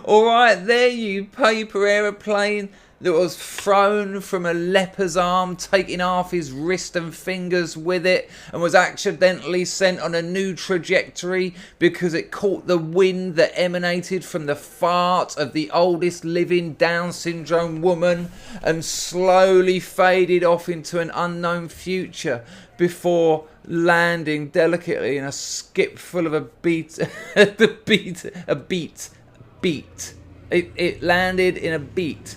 Alright, there you paper aeroplane that was thrown from a leper's arm, taking half his wrist and fingers with it, and was accidentally sent on a new trajectory because it caught the wind that emanated from the fart of the oldest living Down syndrome woman and slowly faded off into an unknown future before landing delicately in a skip full of a beat. It landed in a beat.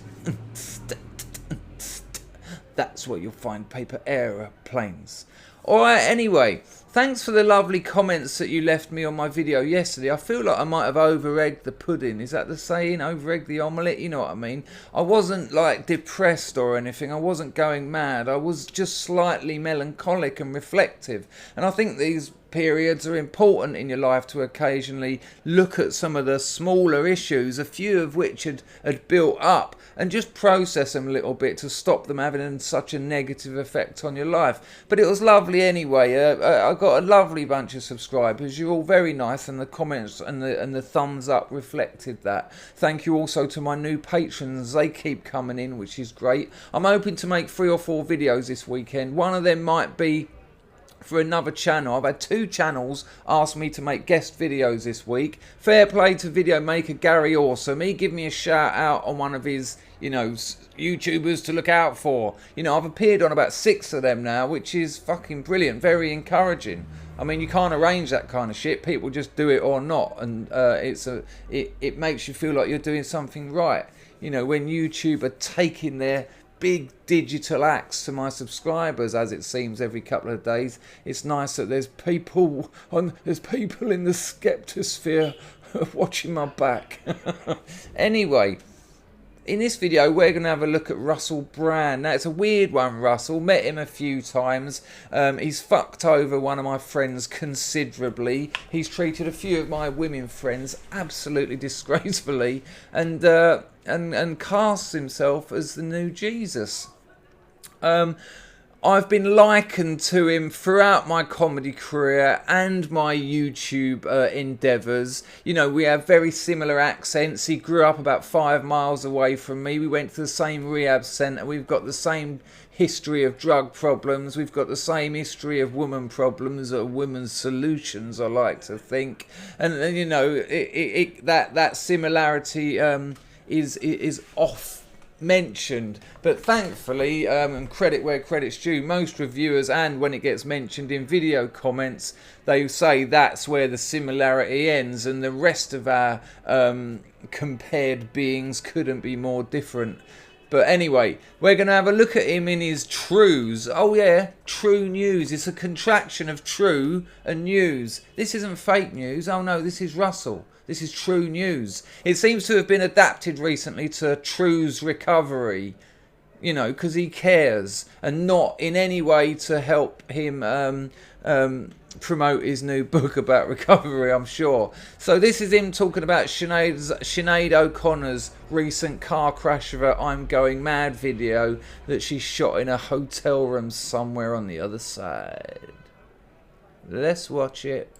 That's where you'll find paper aeroplanes. Alright, anyway, thanks for the lovely comments that you left me on my video yesterday. I feel like I might have over-egged the pudding. Is that the saying? Over-egged the omelette? You know what I mean? I wasn't like depressed or anything. I wasn't going mad. I was just slightly melancholic and reflective. And I think these periods are important in your life to occasionally look at some of the smaller issues, a few of which had built up, and just process them a little bit to stop them having such a negative effect on your life. But it was lovely anyway. I got a lovely bunch of subscribers. You're all very nice, and the comments and the thumbs up reflected that. Thank you also to my new patrons. They keep coming in, which is great. I'm hoping to make 3 or 4 videos this weekend. One of them might be for another channel. I've had 2 channels ask me to make guest videos this week. Fair play to video maker Gary Awesome. He give me a shout out on one of his, YouTubers to look out for. I've appeared on about 6 of them now, which is fucking brilliant, very encouraging. I mean, you can't arrange that kind of shit. People just do it or not, and it makes you feel like you're doing something right. When YouTube are taking their big digital axe to my subscribers, as it seems every couple of days, it's nice that there's people in the skeptosphere watching my back. Anyway, in this video we're going to have a look at Russel Brand. Now, it's a weird one, Russel. Met him a few times. He's fucked over one of my friends considerably. He's treated a few of my women friends absolutely disgracefully, and casts himself as the new Jesus. I've been likened to him throughout my comedy career and my YouTube endeavours. We have very similar accents. He grew up about 5 miles away from me. We went to the same rehab centre. We've got the same history of drug problems. We've got the same history of women problems, or women's solutions, I like to think. And that similarity is off mentioned, but thankfully, and credit where credit's due, most reviewers, and when it gets mentioned in video comments, they say that's where the similarity ends, and the rest of our compared beings couldn't be more different. But anyway, we're going to have a look at him in his trues. Oh yeah, true news. It's a contraction of true and news. This isn't fake news. Oh no, this is Russell. This is true news. It seems to have been adapted recently to True's Recovery, because he cares, and not in any way to help him promote his new book about recovery, I'm sure. So this is him talking about Sinéad O'Connor's recent car crash of her I'm Going Mad video that she shot in a hotel room somewhere on the other side. Let's watch it.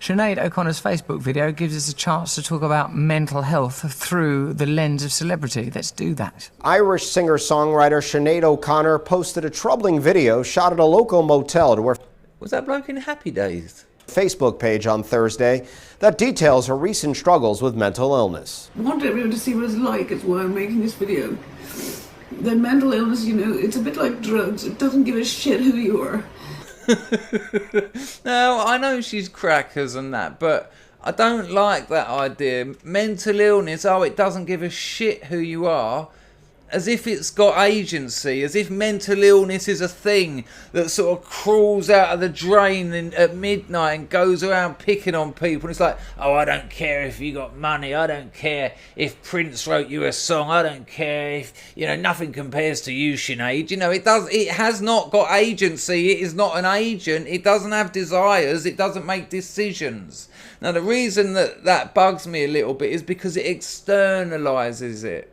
Sinéad O'Connor's Facebook video gives us a chance to talk about mental health through the lens of celebrity. Let's do that. Irish singer-songwriter Sinéad O'Connor posted a troubling video shot at a local motel to her Was that bloke in Happy Days? Facebook page on Thursday that details her recent struggles with mental illness. I want everyone to see what it's like. It's why I'm making this video. The mental illness, it's a bit like drugs. It doesn't give a shit who you are. Now, I know she's crackers and that, but I don't like that idea. Mental illness, it doesn't give a shit who you are. As if it's got agency, as if mental illness is a thing that sort of crawls out of the drain at midnight and goes around picking on people. And it's like, I don't care if you got money, I don't care if Prince wrote you a song, I don't care if, nothing compares to you, Sinead. It has not got agency, it is not an agent, it doesn't have desires, it doesn't make decisions. Now, the reason that bugs me a little bit is because it externalizes it.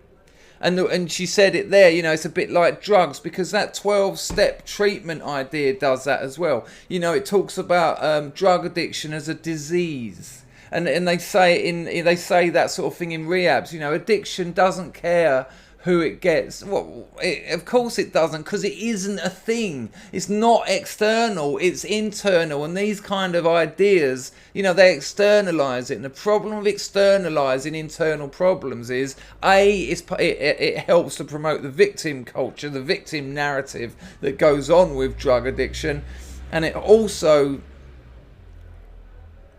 And she said it there, you know, it's a bit like drugs, because that 12-step treatment idea does that as well. You know, it talks about drug addiction as a disease. And they say they say that sort of thing in rehabs. You know, addiction doesn't care who it gets. Well, of course it doesn't, because it isn't a thing. It's not external, it's internal. And these kind of ideas, you know, they externalize it. And the problem with externalizing internal problems is, it helps to promote the victim culture, the victim narrative that goes on with drug addiction. And it also,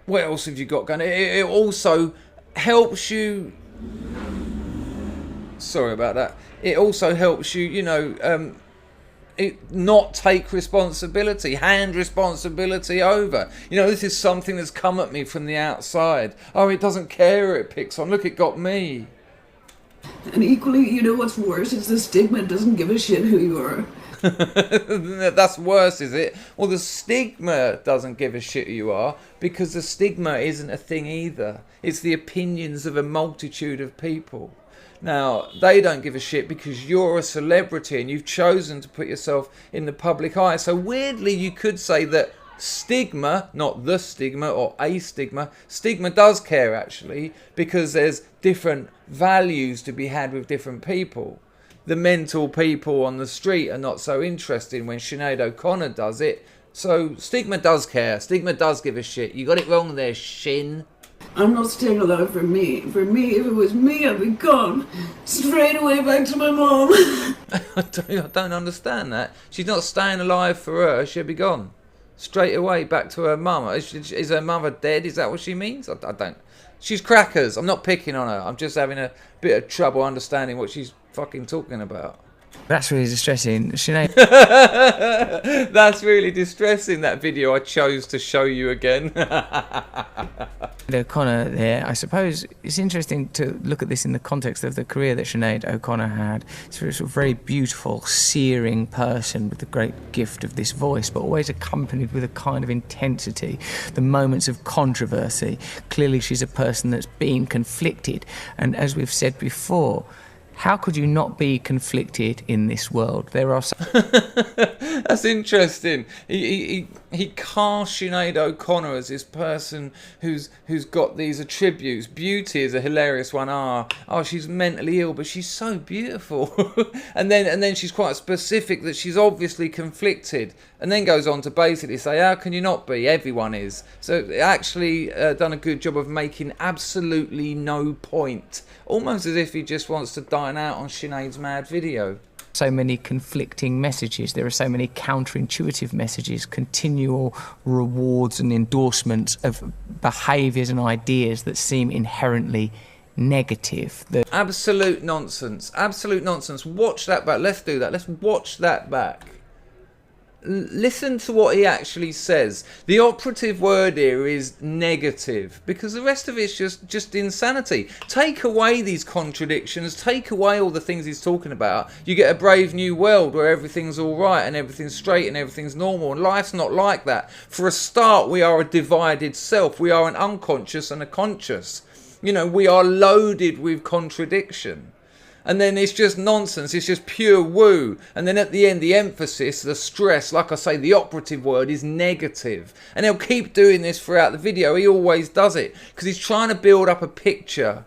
what else have you got going? It also helps you, sorry about that, it also helps you, you know, not take responsibility, hand responsibility over. You know, this is something that's come at me from the outside. Oh, it doesn't care who it picks on. Look, it got me. And equally, you know what's worse? It's the stigma. It doesn't give a shit who you are. That's worse, is it? Well, the stigma doesn't give a shit who you are, because the stigma isn't a thing either. It's the opinions of a multitude of people. Now, they don't give a shit because you're a celebrity and you've chosen to put yourself in the public eye. So weirdly, you could say that stigma, not the stigma or a stigma, stigma does care actually, because there's different values to be had with different people. The mental people on the street are not so interested when Sinéad O'Connor does it. So stigma does care. Stigma does give a shit. You got it wrong there, Shin. I'm not staying alive for me. For me, if it was me, I'd be gone straight away back to my mom. I don't understand that. She's not staying alive for her. She'll be gone straight away back to her mum. Is her mother dead? Is that what she means? I don't. She's crackers. I'm not picking on her. I'm just having a bit of trouble understanding what she's fucking talking about. That's really distressing. Sinead That's really distressing, that video I chose to show you again. O'Connor there, I suppose it's interesting to look at this in the context of the career that Sinead O'Connor had. She's a very beautiful, searing person with the great gift of this voice, but always accompanied with a kind of intensity, the moments of controversy. Clearly she's a person that's been conflicted, and as we've said before, how could you not be conflicted in this world? There are That's interesting. He cast Sinead O'Connor as this person who's got these attributes. Beauty is a hilarious one. She's mentally ill, but she's so beautiful. and then she's quite specific that she's obviously conflicted, and then goes on to basically say, how can you not be? Everyone is. So actually done a good job of making absolutely no point, almost as if he just wants to dine out on Sinead's mad video. So many conflicting messages. There are so many counterintuitive messages, continual rewards and endorsements of behaviours and ideas that seem inherently negative. Absolute nonsense. Absolute nonsense. Watch that back. Let's do that. Let's watch that back. Listen to what he actually says. The operative word here is negative, because the rest of it's just insanity. Take away these contradictions, take away all the things he's talking about, you get a brave new world where everything's all right and everything's straight and everything's normal, and life's not like that. For a start, we are a divided self. We are an unconscious and a conscious. You know, we are loaded with contradiction. And then it's just nonsense, it's just pure woo. And then at the end, the emphasis, the stress, like I say, the operative word is negative. And he'll keep doing this throughout the video. He always does it, because he's trying to build up a picture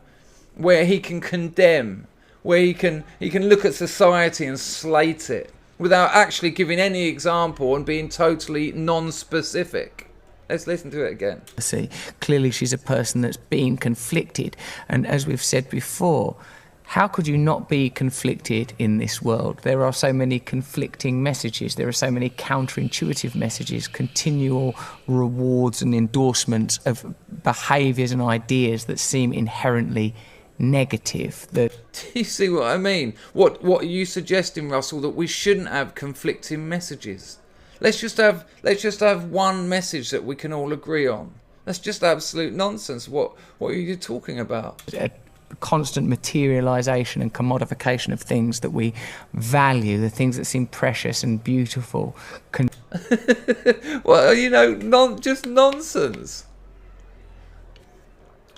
where he can condemn, where he can look at society and slate it without actually giving any example and being totally non-specific. Let's listen to it again. See, clearly she's a person that's been conflicted, and as we've said before, how could you not be conflicted in this world? There are so many conflicting messages. There are so many counterintuitive messages, continual rewards and endorsements of behaviours and ideas that seem inherently negative. Do you see what I mean? What are you suggesting, Russell? That we shouldn't have conflicting messages? Let's just have one message that we can all agree on. That's just absolute nonsense. What are you talking about? Constant materialisation and commodification of things that we value, the things that seem precious and beautiful. Well, you know, just nonsense.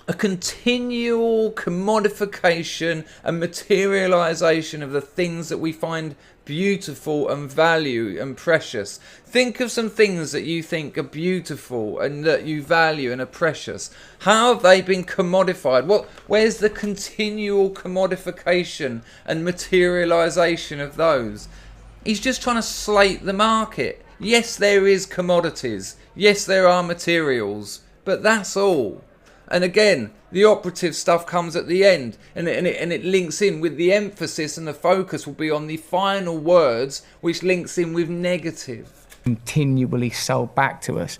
a continual commodification and materialization of the things that we find beautiful and value and precious. Think of some things that you think are beautiful and that you value and are precious. How have they been commodified? Where's the continual commodification and materialization of those? He's just trying to slate the market. Yes, there is commodities. Yes, there are materials, but that's all. And again, the operative stuff comes at the end, and it links in with the emphasis, and the focus will be on the final words, which links in with negative. Continually sold back to us.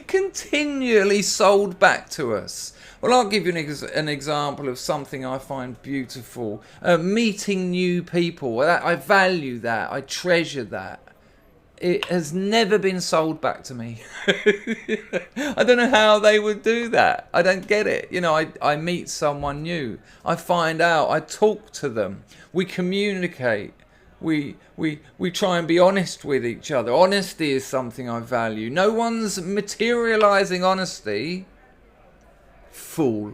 Continually sold back to us. Well, I'll give you an example of something I find beautiful. Meeting new people. I value that. I treasure that. It has never been sold back to me. I don't know how they would do that. I don't get it. You know, I meet someone new. I find out. I talk to them. We communicate. We try and be honest with each other. Honesty is something I value. No one's materializing honesty. Fool.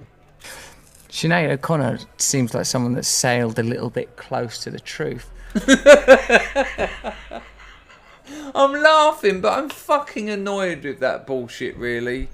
Sinéad O'Connor seems like someone that's sailed a little bit close to the truth. I'm laughing, but I'm fucking annoyed with that bullshit, really.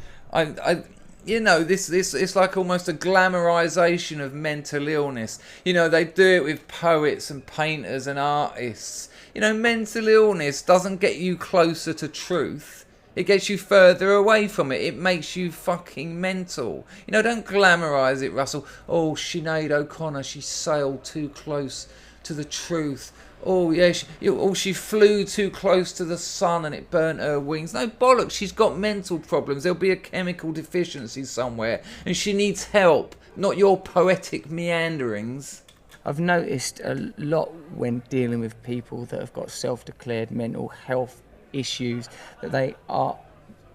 You know, this it's like almost a glamorization of mental illness. You know, they do it with poets and painters and artists. You know, mental illness doesn't get you closer to truth. It gets you further away from it. It makes you fucking mental. You know, don't glamorize it, Russell. Oh, Sinéad O'Connor, she sailed too close to the truth. Oh, yeah, she flew too close to the sun and it burnt her wings. No bollocks, she's got mental problems. There'll be a chemical deficiency somewhere and she needs help, not your poetic meanderings. I've noticed a lot when dealing with people that have got self-declared mental health issues that they are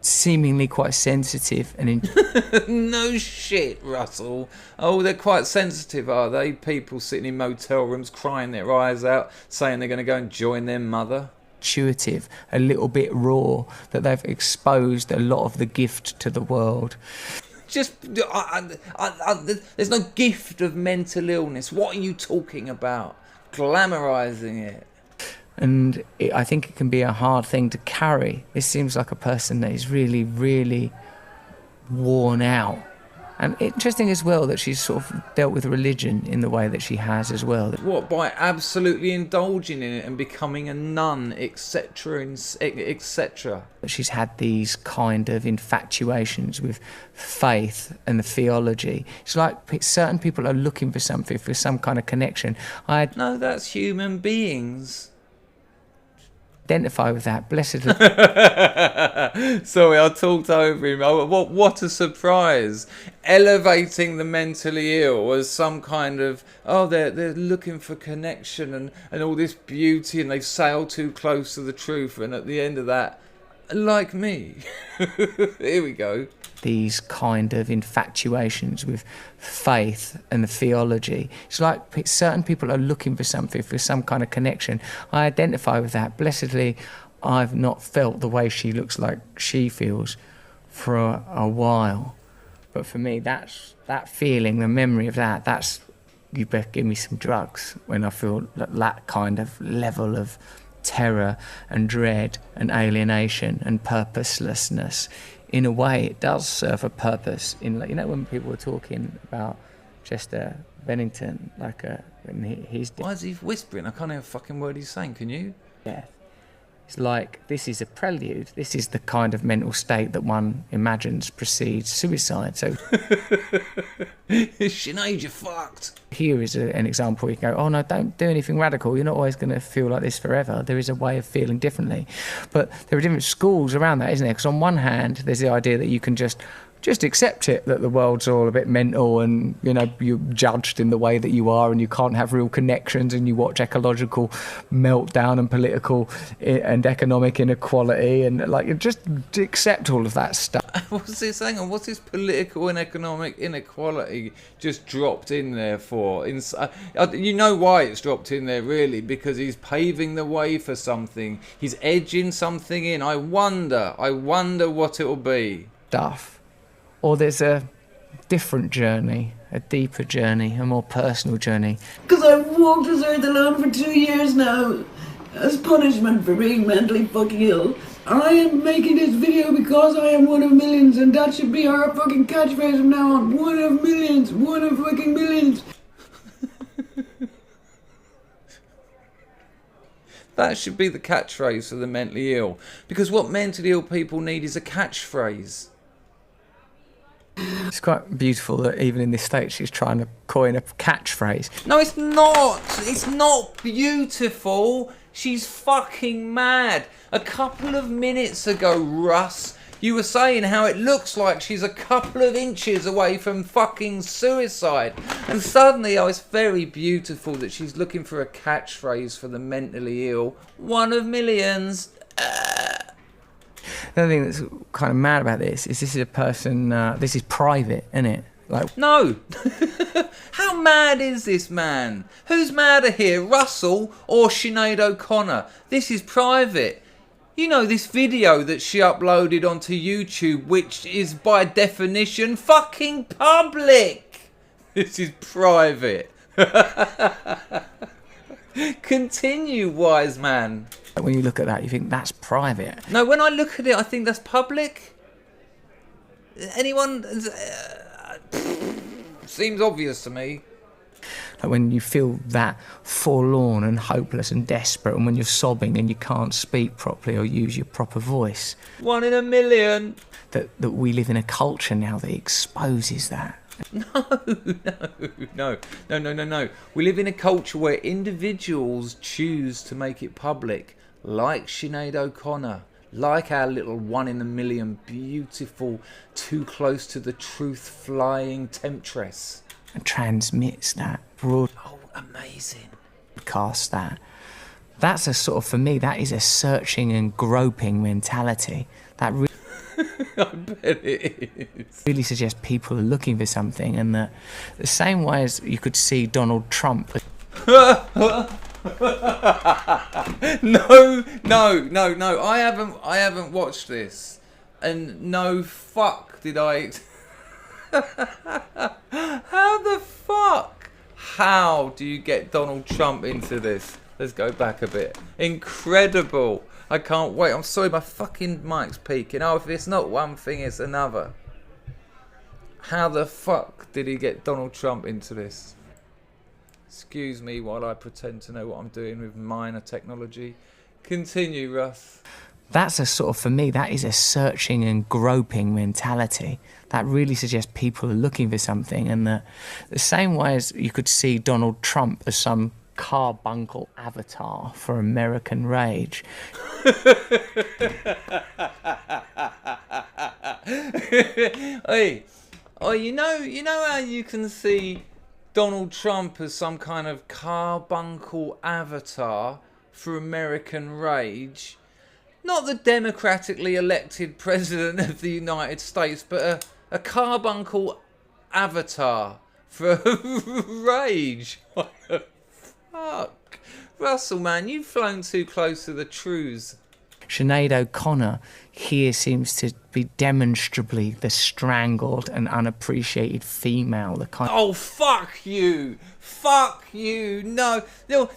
seemingly quite sensitive and No shit, Russell. Oh, they're quite sensitive, are they? People sitting in motel rooms crying their eyes out, saying they're going to go and join their mother. Intuitive, a little bit raw, that they've exposed a lot of the gift to the world. Just, there's no gift of mental illness. What are you talking about? Glamorizing it. And I think it can be a hard thing to carry. This seems like a person that is really, really worn out. And interesting as well that she's sort of dealt with religion in the way that she has as well. What, by absolutely indulging in it and becoming a nun, etc., etc.? She's had these kind of infatuations with faith and the theology. It's like certain people are looking for something, for some kind of connection. No, that's human beings. Identify with that, blessedly. Sorry, I talked over him. Oh, what a surprise. Elevating the mentally ill as some kind of, oh, they're looking for connection and all this beauty and they've sailed too close to the truth, and at the end of that, like me. Here we go. These kind of infatuations with faith and the theology. It's like certain people are looking for something, for some kind of connection. I identify with that. Blessedly, I've not felt the way she looks like she feels for a while. But for me, that feeling, the memory of that's, you better give me some drugs when I feel that kind of level of terror and dread and alienation and purposelessness. In a way, it does serve a purpose. You know, when people were talking about Chester Bennington, when he's... Why is he whispering? I can't hear a fucking word he's saying. Can you? Yeah. It's like, this is a prelude. This is the kind of mental state that one imagines precedes suicide. So... Sinead, you're fucked. Here is an example where you go, oh no, don't do anything radical. You're not always going to feel like this forever. There is a way of feeling differently. But there are different schools around that, isn't there? Because on one hand, there's the idea that you can just accept it, that the world's all a bit mental and, you know, you're judged in the way that you are and you can't have real connections and you watch ecological meltdown and political and economic inequality and, like, just accept all of that stuff. What's this? Hang on, what's this political and economic inequality just dropped in there for? You know why it's dropped in there, really? Because he's paving the way for something. He's edging something in. I wonder what it'll be. Stuff or there's a different journey, a deeper journey, a more personal journey. Because I've walked this earth alone for 2 years now, as punishment for being mentally fucking ill. I am making this video because I am one of millions, and that should be our fucking catchphrase from now on. One of millions, one of fucking millions. That should be the catchphrase for the mentally ill. Because what mentally ill people need is a catchphrase. It's quite beautiful that even in this state she's trying to coin a catchphrase. No, it's not. It's not beautiful. She's fucking mad. A couple of minutes ago, Russ, you were saying how it looks like she's a couple of inches away from fucking suicide. And suddenly, oh, it's very beautiful that she's looking for a catchphrase for the mentally ill. One of millions. The other thing that's kind of mad about this is a person, this is private, isn't it? Like, no. How mad is this man? Who's madder here, Russell or Sinéad O'Connor? This is private. You know, this video that she uploaded onto YouTube, which is by definition fucking public. This is private. Continue, wise man. when you look at that, you think that's private. No, when I look at it, I think that's public. Anyone... seems obvious to me. Like when you feel that forlorn and hopeless and desperate, and when you're sobbing and you can't speak properly or use your proper voice. 1 in a million. That we live in a culture now that exposes that. No. We live in a culture where individuals choose to make it public, like Sinéad O'Connor, like our little 1 in a million beautiful, too close to the truth flying temptress. And transmits that broad. Oh, amazing. Broadcast that. That's a sort of, for me, that is a searching and groping mentality. That I bet it is. really suggests people are looking for something, and that the same way as you could see Donald Trump. No. I haven't watched this, and no fuck did I. How the fuck? How do you get Donald Trump into this? Let's go back a bit. Incredible. I can't wait. I'm sorry, my fucking mic's peaking. Oh, if it's not one thing, it's another. How the fuck did he get Donald Trump into this? Excuse me while I pretend to know what I'm doing with minor technology. Continue, Russ. That's a sort of, for me, that is a searching and groping mentality. That really suggests people are looking for something, and that the same way as you could see Donald Trump as some carbuncle avatar for American rage. Hey, oh, you know how you can see Donald Trump as some kind of carbuncle avatar for American rage? Not the democratically elected president of the United States, but a carbuncle avatar for rage. What the fuck? Russell, man, you've flown too close to the truths. Sinéad O'Connor here seems to be demonstrably the strangled and unappreciated female. The kind. Oh, fuck you! Fuck you! No, you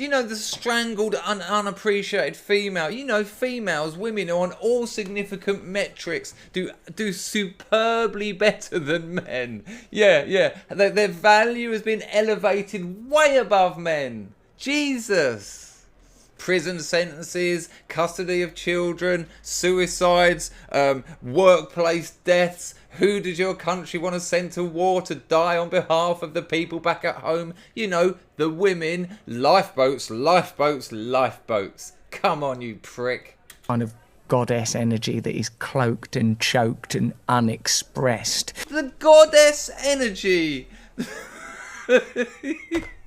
know the strangled, unappreciated female. You know, females, women who on all significant metrics do superbly better than men. Yeah. Their value has been elevated way above men. Jesus. Prison sentences, custody of children, suicides, workplace deaths. Who does your country want to send to war to die on behalf of the people back at home? You know, the women. Lifeboats. Come on, you prick. Kind of goddess energy that is cloaked and choked and unexpressed. The goddess energy.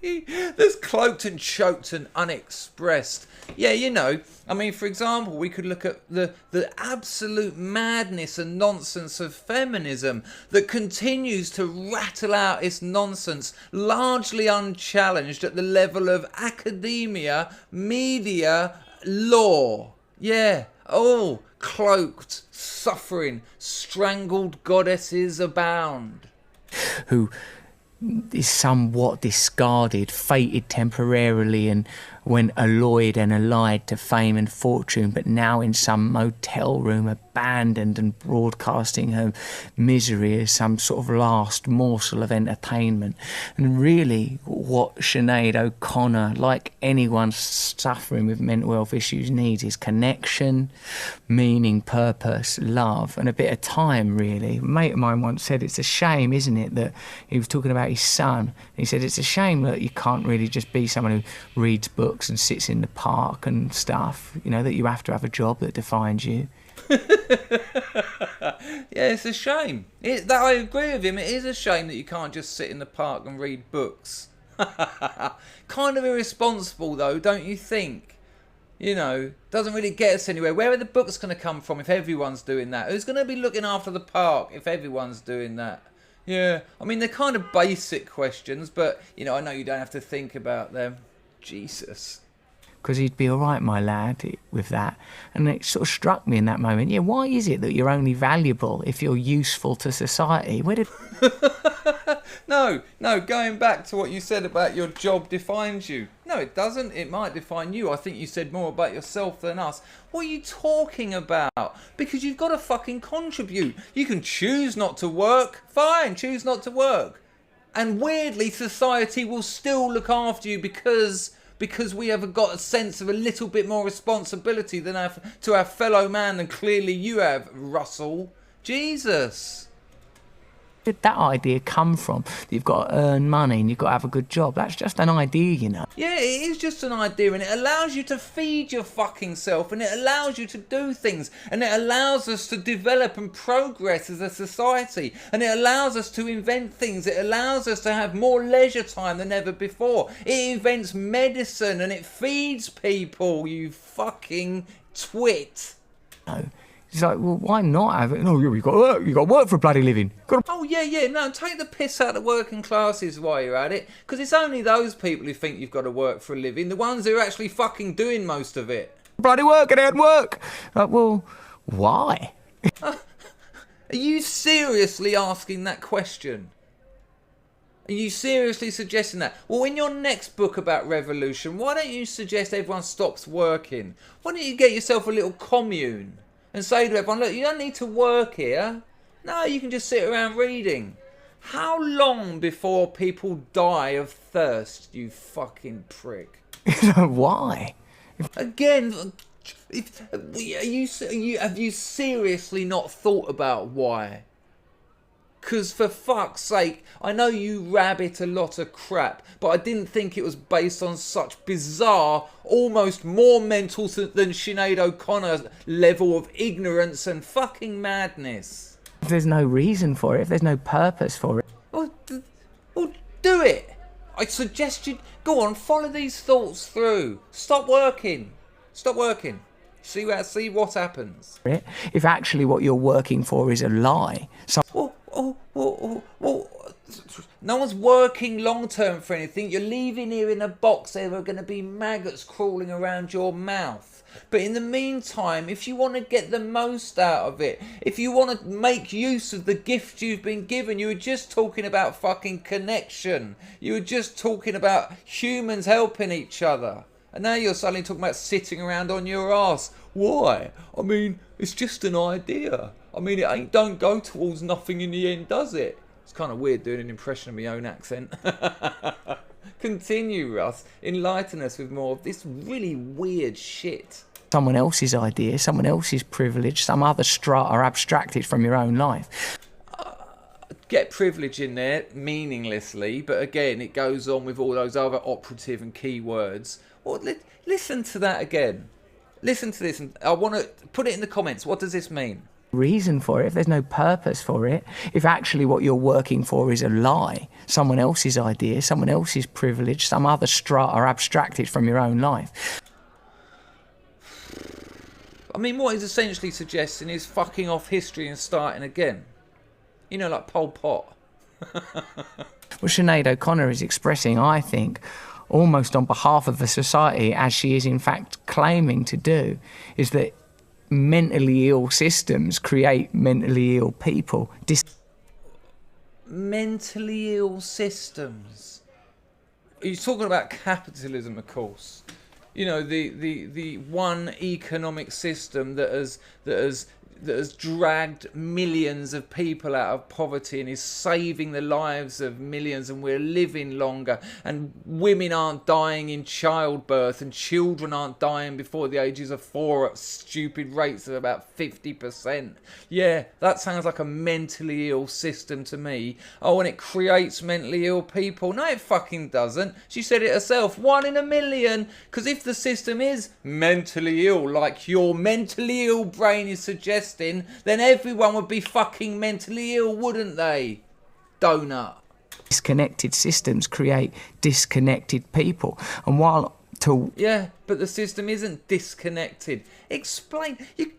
That's cloaked and choked and unexpressed. Yeah, you know, I mean, for example, we could look at the absolute madness and nonsense of feminism that continues to rattle out its nonsense, largely unchallenged at the level of academia, media, law. Yeah, Oh, cloaked, suffering, strangled goddesses abound. Who is somewhat discarded, fated temporarily, and went alloyed and allied to fame and fortune, but now in some motel room abandoned and broadcasting her misery as some sort of last morsel of entertainment. And really what Sinéad O'Connor, like anyone suffering with mental health issues, needs is connection, meaning, purpose, love, and a bit of time, really. A mate of mine once said, it's a shame, isn't it, that he was talking about his son. He said, it's a shame that you can't really just be someone who reads books and sits in the park and stuff, you know, that you have to have a job that defines you. Yeah, it's a shame. I agree with him. It is a shame that you can't just sit in the park and read books. Kind of irresponsible, though, don't you think? You know, doesn't really get us anywhere. Where are the books going to come from if everyone's doing that? Who's going to be looking after the park if everyone's doing that? Yeah, I mean, they're kind of basic questions, but, you know, I know you don't have to think about them. Jesus. Because he'd be all right, my lad, with that. And it sort of struck me in that moment, yeah, why is it that you're only valuable if you're useful to society? Where did... No, going back to what you said about your job defines you. No, it doesn't. It might define you. I think you said more about yourself than us. What are you talking about? Because you've got to fucking contribute. You can choose not to work. Fine, choose not to work. And weirdly, society will still look after you because we have got a sense of a little bit more responsibility than to our fellow man than clearly you have, Russell. Jesus. Where did that idea come from? That you've got to earn money and you've got to have a good job. That's just an idea, you know. Yeah, it is just an idea, and it allows you to feed your fucking self, and it allows you to do things, and it allows us to develop and progress as a society, and it allows us to invent things. It allows us to have more leisure time than ever before. It invents medicine, and it feeds people, you fucking twit. No. It's like, well, why not have it? No, you've got to work. You've got to work for a bloody living. Oh, yeah, no, take the piss out of working classes while you're at it, because it's only those people who think you've got to work for a living, the ones who are actually fucking doing most of it. Bloody work, get out and work. Well, why? Are you seriously asking that question? Are you seriously suggesting that? Well, in your next book about revolution, why don't you suggest everyone stops working? Why don't you get yourself a little commune? And say to everyone, look, you don't need to work here. No, you can just sit around reading. How long before people die of thirst, you fucking prick? Why? Again, have you seriously not thought about why? Because for fuck's sake, I know you rabbit a lot of crap, but I didn't think it was based on such bizarre, almost more mental than Sinéad O'Connor's level of ignorance and fucking madness. If there's no reason for it, if there's no purpose for it... Well, do it. I suggest you go on, follow these thoughts through. Stop working. See what happens. If actually what you're working for is a lie... No one's working long term for anything. You're leaving here in a box. There are going to be maggots crawling around your mouth. But in the meantime, if you want to get the most out of it, if you want to make use of the gift you've been given, you were just talking about fucking connection. You were just talking about humans helping each other. And now you're suddenly talking about sitting around on your arse. Why? I mean, it's just an idea. I mean, it don't go towards nothing in the end, does it? It's kind of weird doing an impression of my own accent. Continue, Russ. Enlighten us with more of this really weird shit. Someone else's idea, someone else's privilege, some other strata abstracted from your own life. Get privilege in there meaninglessly, but again, it goes on with all those other operative and key words. Well, listen to that again. Listen to this, and I want to put it in the comments. What does this mean? Reason for it, if there's no purpose for it, if actually what you're working for is a lie, someone else's idea, someone else's privilege, some other strata abstracted from your own life. I mean, what he's essentially suggesting is fucking off history and starting again. You know, like Pol Pot. What Sinéad O'Connor is expressing, I think, almost on behalf of the society, as she is in fact claiming to do, is that mentally ill systems create mentally ill people. Mentally ill systems. You're talking about capitalism, of course. You know, the one economic system that has dragged millions of people out of poverty and is saving the lives of millions, and we're living longer, and women aren't dying in childbirth, and children aren't dying before the ages of 4 at stupid rates of about 50%. Yeah, that sounds like a mentally ill system to me. Oh, and it creates mentally ill people. No, it fucking doesn't. She said it herself, 1 in a million. Because if the system is mentally ill, like your mentally ill brain is suggesting, then everyone would be fucking mentally ill, wouldn't they? Donut. Disconnected systems create disconnected people. And yeah, but the system isn't disconnected. Explain. You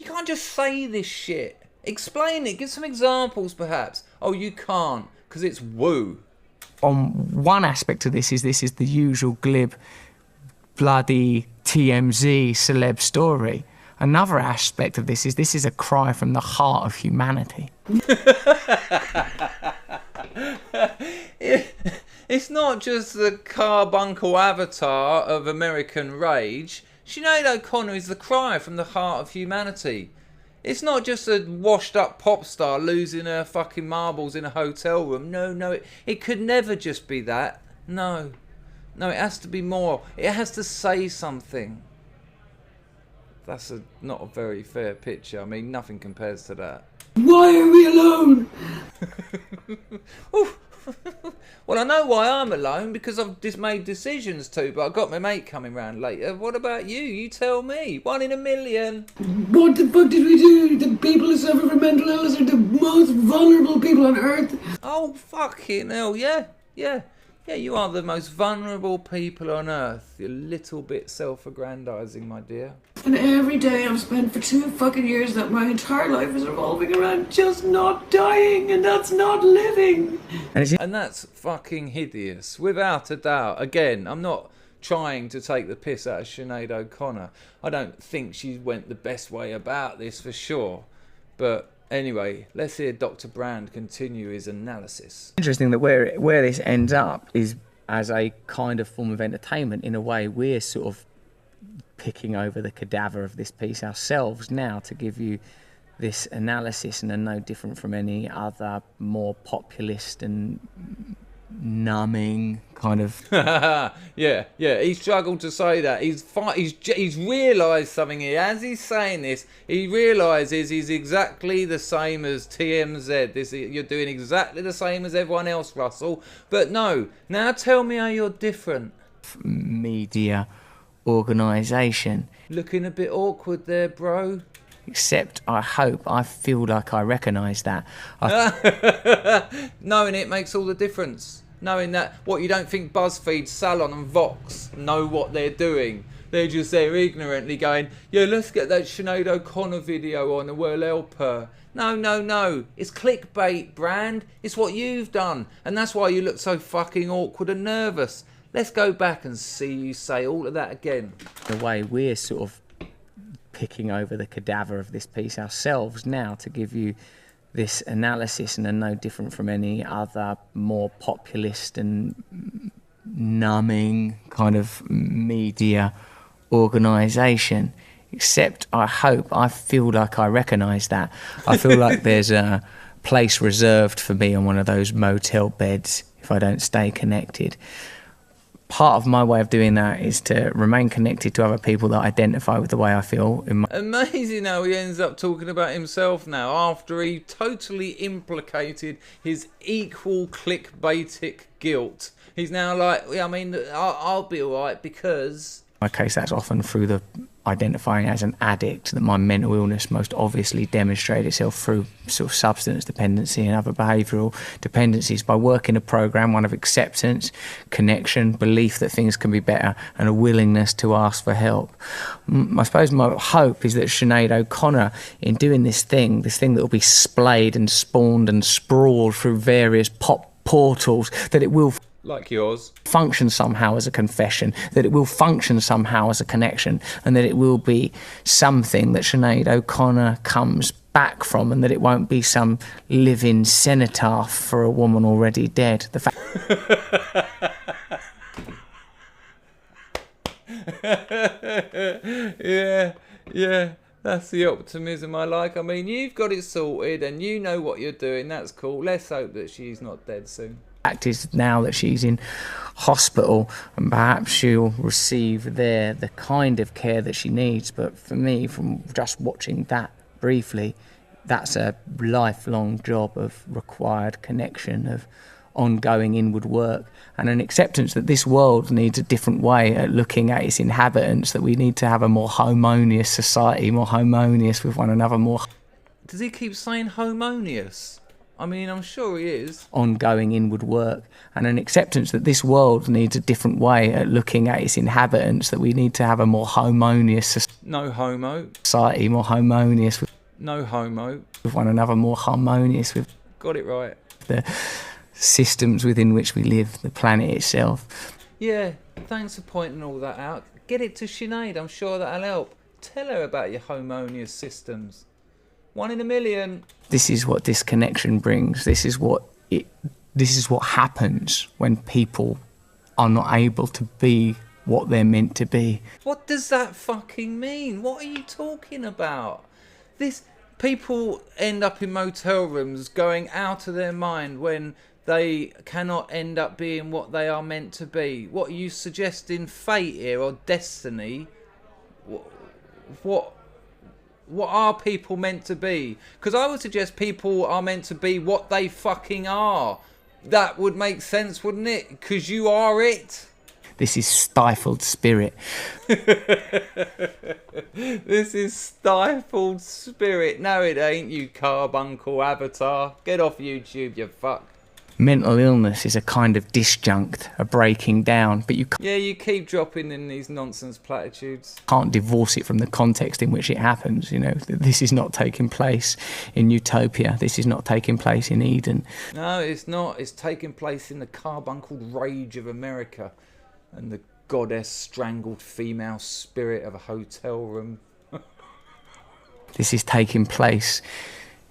can't just say this shit. Explain it. Give some examples, perhaps. Oh, you can't, because it's woo. On one aspect of this is the usual glib, bloody TMZ celeb story. Another aspect of this is a cry from the heart of humanity. It's not just the carbuncle avatar of American rage. Sinead O'Connor is the cry from the heart of humanity. It's not just a washed up pop star losing her fucking marbles in a hotel room. No, it could never just be that. No, it has to be more. It has to say something. That's not a very fair picture. I mean, nothing compares to that. Why are we alone? Well, I know why I'm alone, because I've just made decisions too, but I've got my mate coming round later. What about you? You tell me. 1 in a million. What the fuck did we do? The people who suffer from mental illness are the most vulnerable people on earth. Oh, fucking hell, yeah. Yeah, you are the most vulnerable people on earth. You're a little bit self-aggrandizing, my dear. And every day I've spent for 2 fucking years that my entire life is revolving around just not dying, and that's not living. And that's fucking hideous, without a doubt. Again, I'm not trying to take the piss out of Sinead O'Connor. I don't think she went the best way about this, for sure. But anyway, let's hear Dr. Brand continue his analysis. Interesting that where this ends up is as a kind of form of entertainment. In a way, we're sort of picking over the cadaver of this piece ourselves now to give you this analysis, and are no different from any other more populist and numbing kind of. yeah. He struggled to say that. He's realised something here. As he's saying this, he realises he's exactly the same as TMZ. You're doing exactly the same as everyone else, Russell. But no. Now tell me how you're different. Media organisation. Looking a bit awkward there, bro. Except I feel like I recognise that. Knowing it makes all the difference. Knowing that, what, you don't think BuzzFeed, Salon and Vox know what they're doing? They're just there ignorantly going, yeah, let's get that Sinead O'Connor video on and we'll help her. No. It's clickbait, Brand. It's what you've done. And that's why you look so fucking awkward and nervous. Let's go back and see you say all of that again. The way we're sort of picking over the cadaver of this piece ourselves now to give you this analysis, and are no different from any other more populist and numbing kind of media organisation. Except I feel like I recognise that. I feel like there's a place reserved for me on one of those motel beds if I don't stay connected. Part of my way of doing that is to remain connected to other people that identify with the way I feel. Amazing how he ends up talking about himself now, after he totally implicated his equal clickbaitic guilt. He's now like, I mean, I'll be alright because... In my case, that's often through the identifying as an addict that my mental illness most obviously demonstrated itself through sort of substance dependency and other behavioural dependencies, by working a program, one of acceptance, connection, belief that things can be better, and a willingness to ask for help. I suppose my hope is that Sinead O'Connor, in doing this thing that will be splayed and spawned and sprawled through various pop portals, that it will... Like yours. Function somehow as a confession, that it will function somehow as a connection, and that it will be something that Sinéad O'Connor comes back from, and that it won't be some living cenotaph for a woman already dead. The fact yeah, that's the optimism I like. I mean, you've got it sorted and you know what you're doing. That's cool. Let's hope that she's not dead soon. fact is, now that she's in hospital, and perhaps she'll receive there the kind of care that she needs. But for me, from just watching that briefly, that's a lifelong job of required connection, of ongoing inward work, and an acceptance that this world needs a different way at looking at its inhabitants, that we need to have a more harmonious society, more harmonious with one another, more... Does he keep saying harmonious? I mean, I'm sure he is. Ongoing inward work, and an acceptance that this world needs a different way at looking at its inhabitants, that we need to have a more harmonious No homo. society, more harmonious with... No homo. With one another, more harmonious with... Got it right. The systems within which we live, the planet itself. Yeah, thanks for pointing all that out. Get it to Sinead, I'm sure that'll help. Tell her about your harmonious systems. 1 in a million. This is what disconnection brings. This is what happens when people are not able to be what they're meant to be. What does that fucking mean? What are you talking about? People end up in motel rooms going out of their mind when they cannot end up being what they are meant to be. What are you suggesting, fate here, or destiny? What are people meant to be? Because I would suggest people are meant to be what they fucking are. That would make sense, wouldn't it? Because you are it. This is stifled spirit. This is stifled spirit. No, it ain't, you carbuncle avatar. Get off YouTube, you fuck. Mental illness is a kind of disjunct, a breaking down, but you keep dropping in these nonsense platitudes. Can't divorce it from the context in which it happens. You know, this is not taking place in Utopia. This is not taking place in Eden. No, it's not. It's taking place in the carbuncled rage of America and the goddess strangled female spirit of a hotel room. This is taking place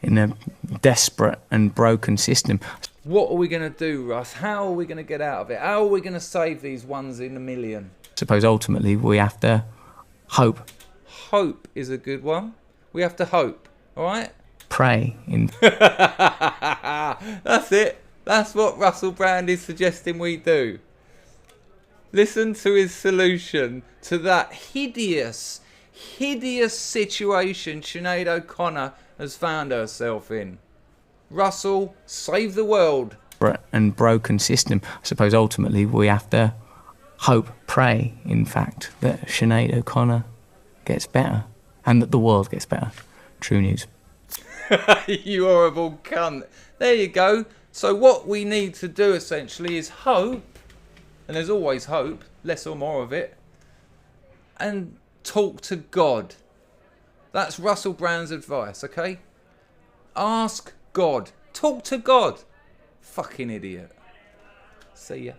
in a desperate and broken system. What are we going to do, Russ? How are we going to get out of it? How are we going to save these 1s in a million? I suppose ultimately we have to hope. Hope is a good one. We have to hope, all right? Pray. That's it. That's what Russell Brand is suggesting we do. Listen to his solution to that hideous situation Sinead O'Connor has found herself in. Russell, save the world. And broken system. I suppose ultimately we have to hope, pray, in fact, that Sinead O'Connor gets better and that the world gets better. True news. You horrible cunt. There you go. So what we need to do essentially is hope, and there's always hope, less or more of it, and talk to God. That's Russell Brand's advice, okay? Ask God. Talk to God. Fucking idiot. See ya.